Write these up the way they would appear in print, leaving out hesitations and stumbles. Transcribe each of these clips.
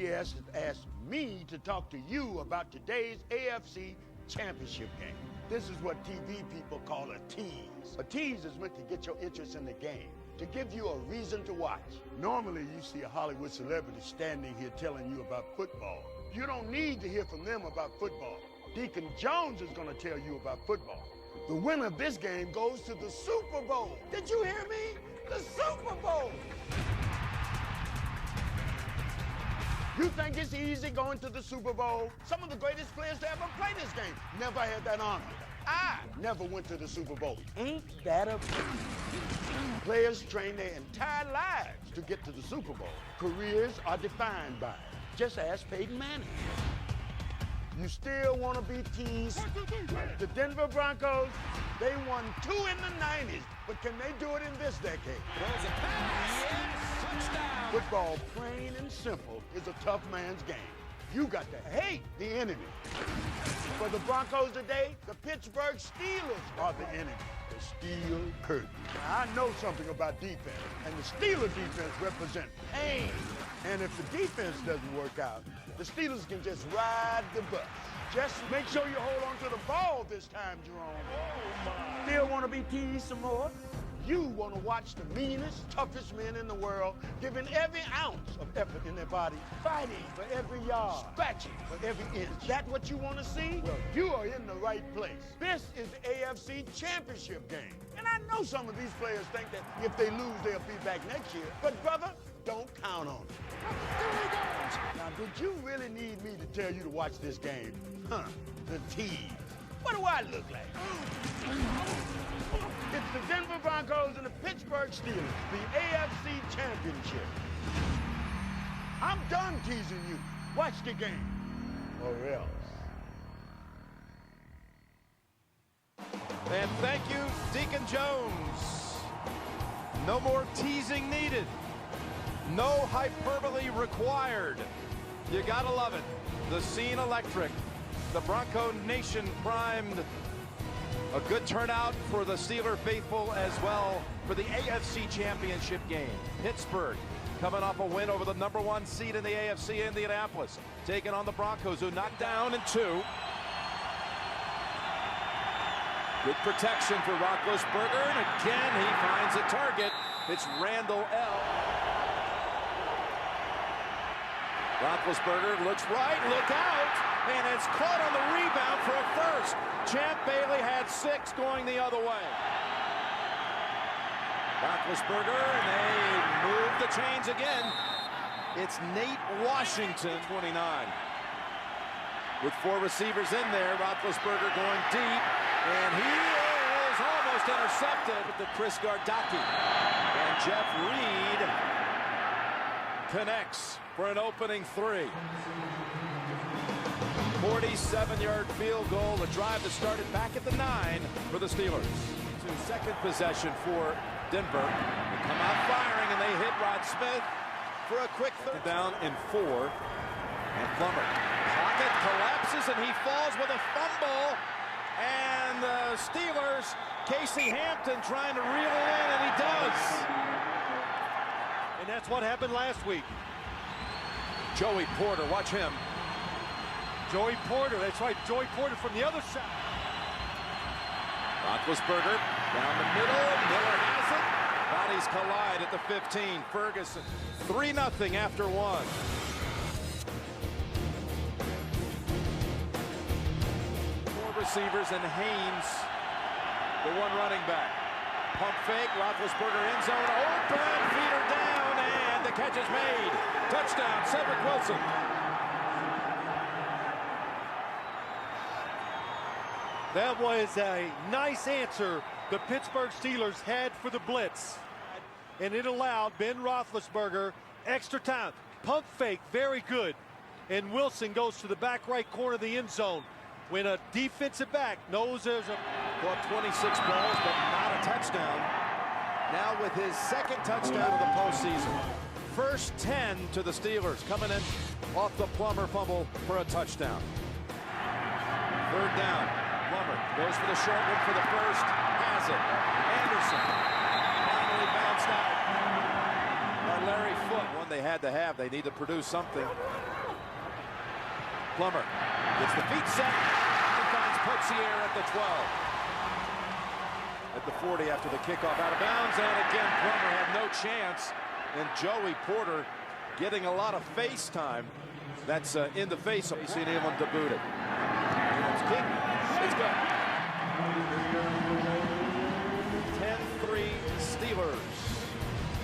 CBS has asked me to talk to you about today's AFC Championship game. This is what TV people call a tease. A tease is meant to get your interest in the game, to give you a reason to watch. Normally, you see a Hollywood celebrity standing here telling you about football. You don't need to hear from them about football. Deacon Jones is going to tell you about football. The winner of this game goes to the Super Bowl. Did you hear me? The Super Bowl! You think it's easy going to the Super Bowl? Some of the greatest players to ever play this game never had that honor. I never went to the Super Bowl. Ain't that a Players train their entire lives to get to the Super Bowl. Careers are defined by it. Just ask Peyton Manning. You still want to be teased? The Denver Broncos, they won 2 in the 90s, but can they do it in this decade? Throws a pass. Yes, touchdown. Football, plain and simple, is a tough man's game. You got to hate the enemy. For the Broncos today, the Pittsburgh Steelers are the enemy. The Steel Curtain. Now, I know something about defense, and the Steelers defense represent pain. And if the defense doesn't work out, the Steelers can just ride the bus. Just make sure you hold on to the ball this time, Jerome. Oh, my. Still want to be teased some more? You want to watch the meanest, toughest men in the world, giving every ounce of effort in their body, fighting for every yard, scratching for every inch. That what you want to see? Well, you are in the right place. This is the AFC Championship game. And I know some of these players think that if they lose, they'll be back next year. But, brother, don't count on it. There he goes. Now, did you really need me to tell you to watch this game? Huh, the tease. What do I look like? It's the Denver Broncos and the Pittsburgh Steelers, the AFC Championship. I'm done teasing you. Watch the game, or else. And thank you, Deacon Jones. No more teasing needed. No hyperbole required. You gotta love it. The scene electric. The Bronco Nation primed. A good turnout for the Steeler faithful as well for the AFC Championship game. Pittsburgh coming off a win over the #1 seed in the AFC, Indianapolis, taking on the Broncos, who knocked down in 2. Good protection for Roethlisberger, and again he finds a target. It's Randall L. Roethlisberger looks right, look out, and it's caught on the rebound for a first. Champ Bailey had 6 going the other way. Roethlisberger, and they move the chains again. It's Nate Washington, 29. With 4 receivers in there, Roethlisberger going deep, and he is almost intercepted with the Chris Gardocki. And Jeff Reed connects for an opening 3. 47-yard field goal, a drive that started back at the 9 for the Steelers. To second possession for Denver. They come out firing, and they hit Rod Smith for a quick third down in 4. And Plummer. Pocket collapses, and he falls with a fumble. And the Steelers, Casey Hampton trying to reel it in, and he does. And that's what happened last week. Joey Porter, watch him. Joey Porter, that's right, Joey Porter from the other side. Roethlisberger down the middle, Miller has it. Bodies collide at the 15. Ferguson, 3-0 after 1. 4 receivers and Haynes, the 1 running back. Pump fake, Roethlisberger end zone, open, feeder down, and the catch is made. Touchdown, Cedric Wilson. That was a nice answer the Pittsburgh Steelers had for the blitz. And it allowed Ben Roethlisberger extra time. Pump fake, very good. And Wilson goes to the back right corner of the end zone. When a defensive back knows there's a... Caught 26 balls, but not a touchdown. Now with his 2nd touchdown of the postseason. First 10 to the Steelers, coming in off the Plummer fumble for a touchdown. 3rd down. Plummer goes for the short one for the first. Has it. Anderson finally bounced out by Larry Foote. they had to have. They need to produce something. Plummer gets the feet set and finds Potier at the 12. At the 40 after the kickoff out of bounds, and again Plummer had no chance, and Joey Porter getting a lot of face time. That's in the face. You see anyone to boot it. Kick. It's good. 10-3 Steelers.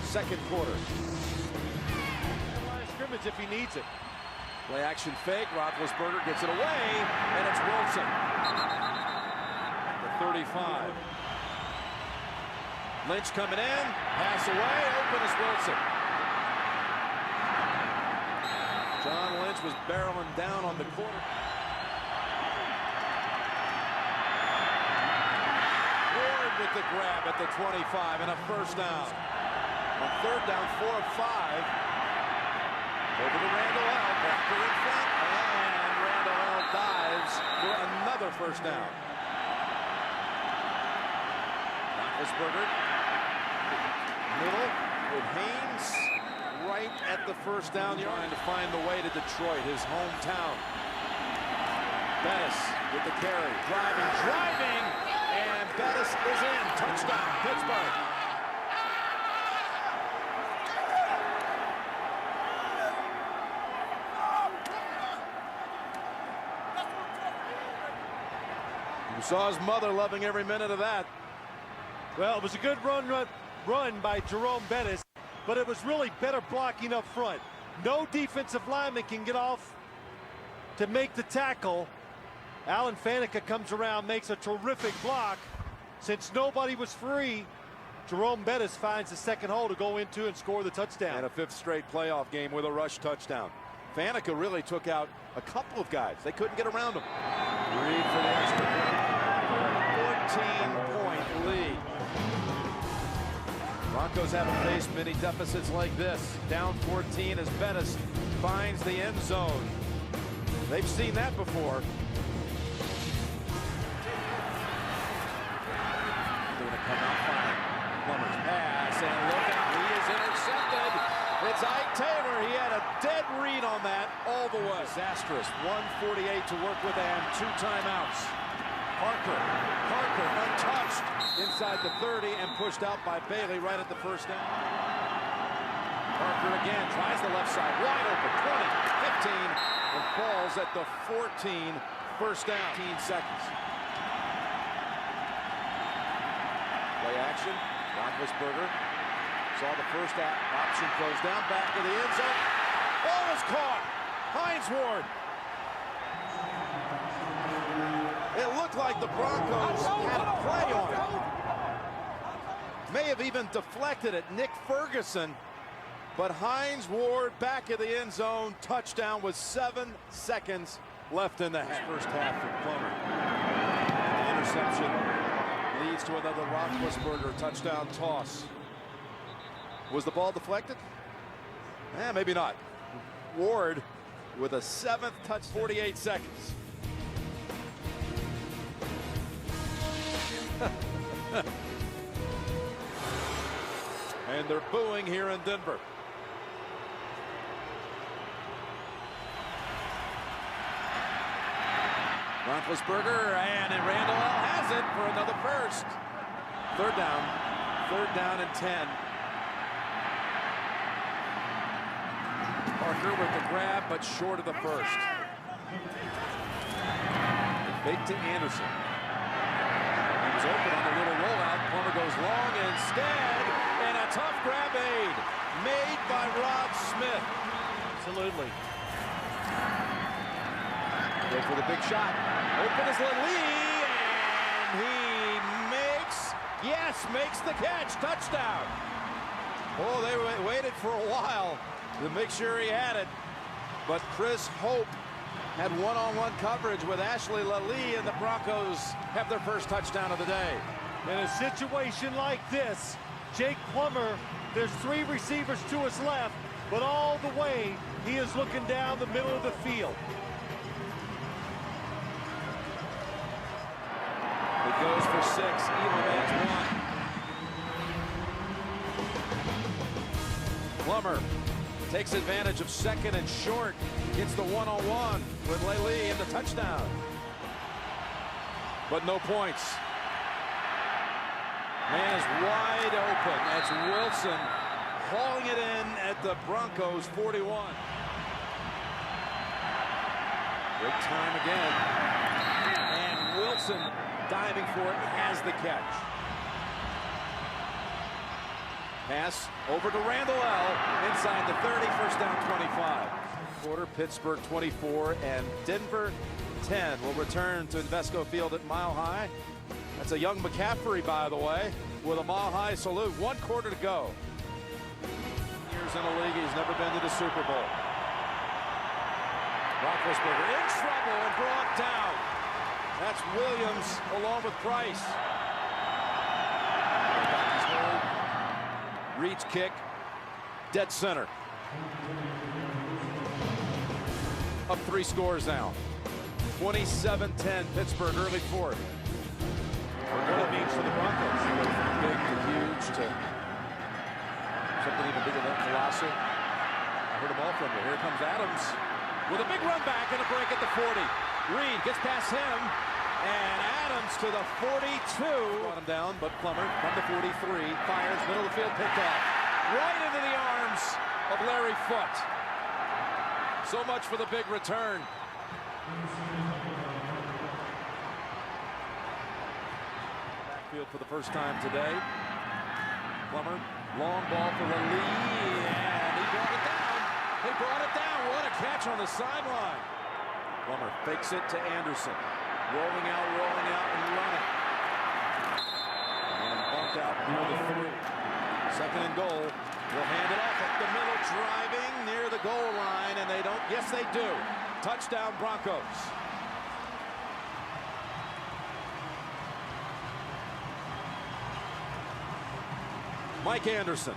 Second quarter. Line of scrimmage if he needs it. Play action fake. Roethlisberger gets it away, and it's Wilson. The 35. Lynch coming in. Pass away. Open is Wilson. John Lynch was barreling down on the corner. Ward with the grab at the 25 and a first down. On third down, 4 of 5. Over to Randall L. Walker in front, and Randall L. dives for another first down. Roethlisberger, middle with Haynes right at the first down yard. Trying to find the way to Detroit, his hometown. Bettis with the carry, driving, and Bettis is in. Touchdown, Pittsburgh. You saw his mother loving every minute of that. Well, it was a good run by Jerome Bettis, but it was really better blocking up front. No defensive lineman can get off to make the tackle. Alan Faneca comes around, makes a terrific block. Since nobody was free, Jerome Bettis finds the second hole to go into and score the touchdown. And a 5th straight playoff game with a rush touchdown. Faneca really took out a couple of guys. They couldn't get around him. Reed for the extra point. 14-point lead. Broncos haven't faced many deficits like this. Down 14 as Bettis finds the end zone. They've seen that before. Going to come out fine. Plummer's pass, and look out, he is intercepted. It's Ike Taylor. He had a dead read on that all the way. Disastrous. 1:48 to work with and 2 timeouts. Parker untouched inside the 30 and pushed out by Bailey right at the first down. Parker again tries the left side, wide open, 20, 15, and falls at the 14, first down, 15 seconds. Play action, Roethlisberger saw the first option, goes down, back to the end zone. Ball is caught, Hines Ward. It looked like the Broncos had a play on it. May have even deflected it, Nick Ferguson. But Hines Ward back in the end zone, touchdown with 7 seconds left in the first half for Plummer. The interception leads to another Roethlisberger touchdown toss. Was the ball deflected? Maybe not. Ward with a 7th touch, 48 seconds. And they're booing here in Denver. Roethlisberger, and Randall L. has it for another first. Third down and 10. Parker with the grab, but short of the first. Fake to Anderson. He was open on the little rollout. Plummer goes long instead, and a tough grab made by Rod Smith. Absolutely. Go for the big shot. Open is Lee, and he makes the catch. Touchdown. Oh, they waited for a while to make sure he had it. But Chris Hope had one-on-one coverage with Ashley Lee, and the Broncos have their first touchdown of the day. In a situation like this, Jake Plummer, there's 3 receivers to his left, but all the way he is looking down the middle of the field. It goes for 6. Edelman's 1. Plummer Takes advantage of second and short. Gets the one-on-one with Lely in the touchdown. But no points. Man is wide open. That's Wilson hauling it in at the Broncos 41. Good time again. And Wilson diving for it, has the catch. Pass over to Randall L. Inside the 30, first down 25. Quarter, Pittsburgh 24 and Denver 10 will return to Invesco Field at Mile High. That's a young McCaffrey, by the way, with a Mile High salute. 1 quarter to go. Years in the league, he's never been to the Super Bowl. Roethlisberger in trouble and brought down. That's Williams along with Price. Reed's kick, dead center. Up 3 scores now. 27-10 Pittsburgh, early fourth. What it means for the Broncos. Big to huge to something even bigger than colossal. I heard them all from you. Here comes Adams with a big run back and a break at the 40. Reed gets past him, and Adams to the 42. Brought him down, but Plummer from the 43 fires, middle of the field, picked off. Right into the arms of Larry Foote. So much for the big return. Backfield for the first time today. Plummer, long ball for the lead, and he brought it down. He brought it down. What a catch on the sideline. Plummer fakes it to Anderson. Rolling out, and running. And bumped out near the 3. Second and goal. Will hand it off up the middle, driving near the goal line, and they don't. Yes, they do. Touchdown, Broncos. Mike Anderson.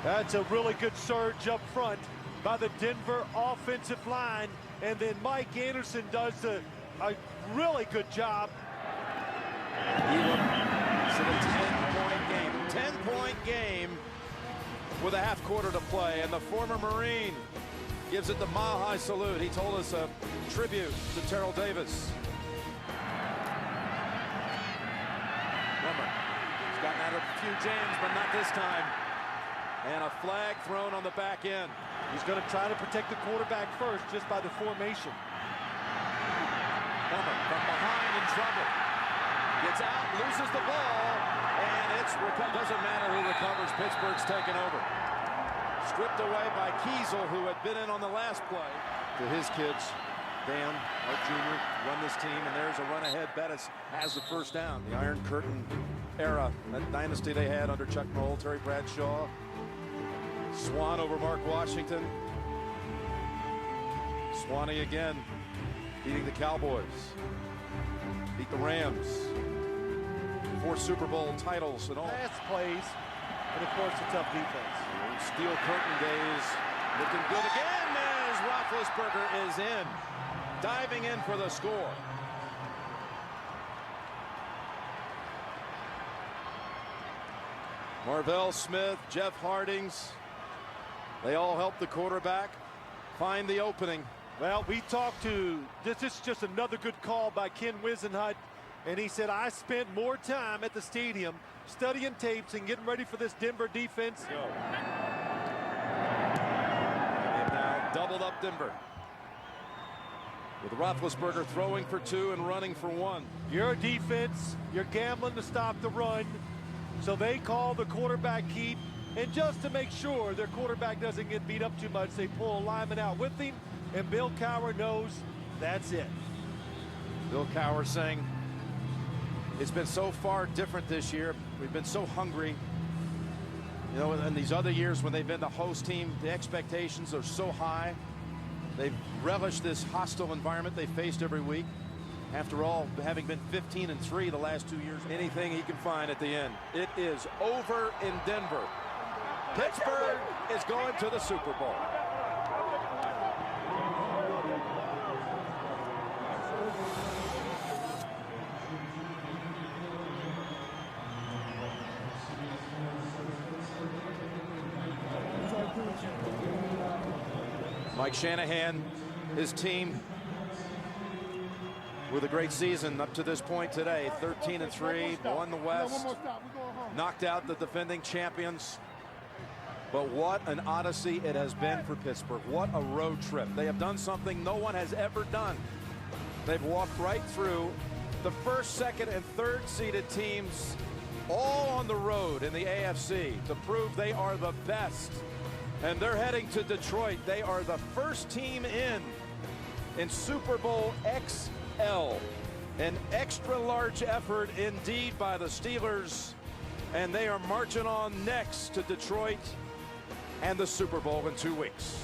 That's a really good surge up front by the Denver offensive line. And then Mike Anderson does a really good job. It's a 10-point game. 10-point game with a half quarter to play. And the former Marine gives it the Mile High salute. He told us a tribute to Terrell Davis. Plummer. He's gotten out of a few jams, but not this time. And a flag thrown on the back end. He's going to try to protect the quarterback first just by the formation. Plummer from behind in trouble. Gets out, loses the ball, and it's doesn't matter who recovers. Pittsburgh's taken over. Stripped away by Kiesel, who had been in on the last play. To his kids, Dan, Art Jr., run this team, and there's a run ahead. Bettis has the first down. The Iron Curtain era, that dynasty they had under Chuck Noll, Terry Bradshaw. Swan over Mark Washington. Swanee again, beating the Cowboys. Beat the Rams. 4 Super Bowl titles and all. Pass plays, and of course a tough defense. Steel curtain days looking good again as Roethlisberger is in. Diving in for the score. Marvell Smith, Jeff Hardings. They all help the quarterback find the opening. Well, we talked to, this is just another good call by Ken Wisenhut, and he said, I spent more time at the stadium studying tapes and getting ready for this Denver defense. They have now doubled up Denver. With Roethlisberger throwing for 2 and running for 1. You're a defense, you're gambling to stop the run, so they call the quarterback keep. And just to make sure their quarterback doesn't get beat up too much, they pull a lineman out with him, and Bill Cowher knows that's it. Bill Cowher saying, it's been so far different this year. We've been so hungry. You know, in these other years when they've been the host team, the expectations are so high. They've relished this hostile environment they faced every week. After all, having been 15-3 the last 2 years, anything he can find at the end. It is over in Denver. Pittsburgh is going to the Super Bowl. Mike Shanahan, his team, with a great season up to this point today. 13-3, won the West, knocked out the defending champions. But what an odyssey it has been for Pittsburgh. What a road trip. They have done something no one has ever done. They've walked right through the first, second, and third seeded teams, all on the road in the AFC, to prove they are the best. And they're heading to Detroit. They are the first team in Super Bowl XL. An extra large effort indeed by the Steelers. And they are marching on next to Detroit and the Super Bowl in 2 weeks.